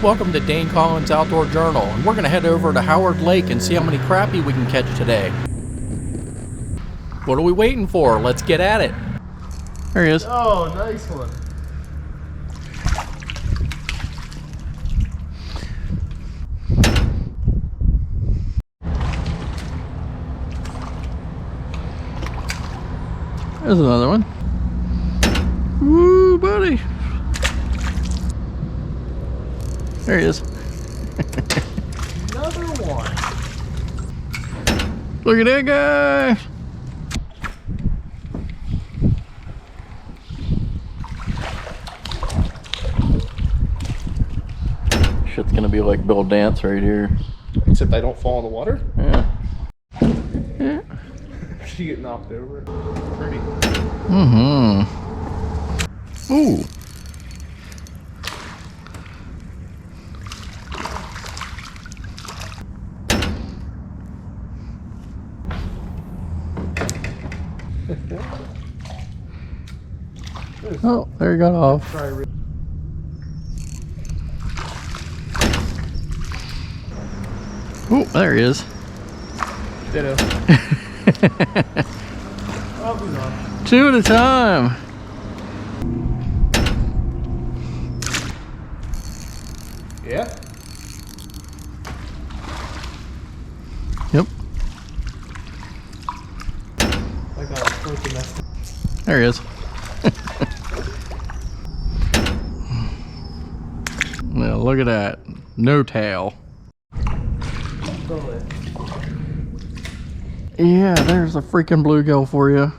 Welcome to Dane Collins Outdoor Journal, and we're going to head over to Howard Lake and see how many crappie we can catch today. What are we waiting for? Let's get at it. There he is. Oh, nice one. There's another one. Woo, buddy. There he is. Another one. Look at that guy. Shit's gonna be like Bill Dance right here. Except I don't fall in the water. Yeah. Yeah. She get knocked over. Pretty. Mm-hmm. Ooh. Oh, there you got off. Oh, there he is. Ditto. Two at a time. Yeah. Yep. I got a freaking mess. There he is. Now look at that. No tail. Yeah, there's a freaking bluegill for you.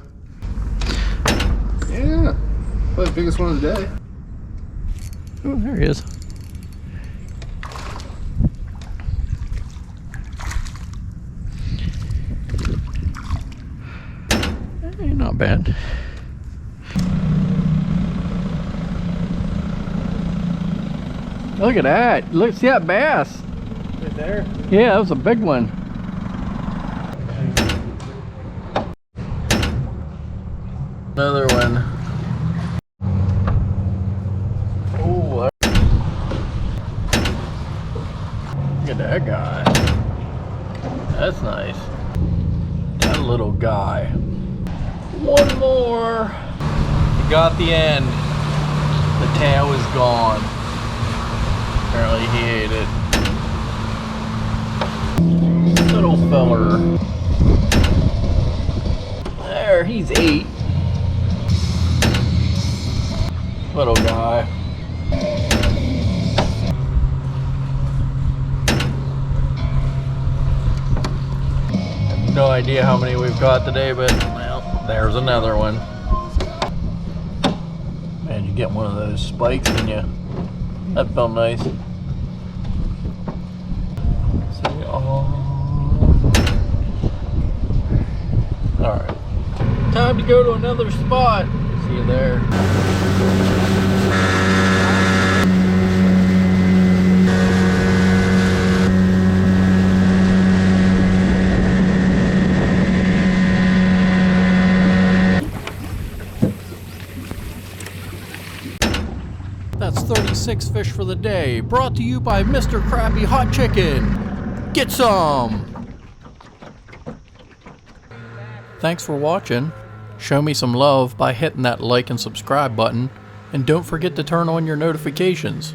Yeah. Probably the biggest one of the day. Oh, there he is. Hey, not bad. Look at that. Look, see that bass? Right there? Yeah, that was a big one. Another one. Oh, look at that guy. That's nice. That little guy. One more. You got the end. The tail is gone. Apparently he ate it. Little feller. There, he's 8. Little guy. Have no idea how many we've got today, but well, there's another one. Man, you get one of those spikes, didn't you? That felt nice. Alright. Time to go to another spot. See you there. That's 36 fish for the day, brought to you by Mr. Crappie Hot Chicken. Get some! Thanks for watching. Show me some love by hitting that like and subscribe button, and don't forget to turn on your notifications.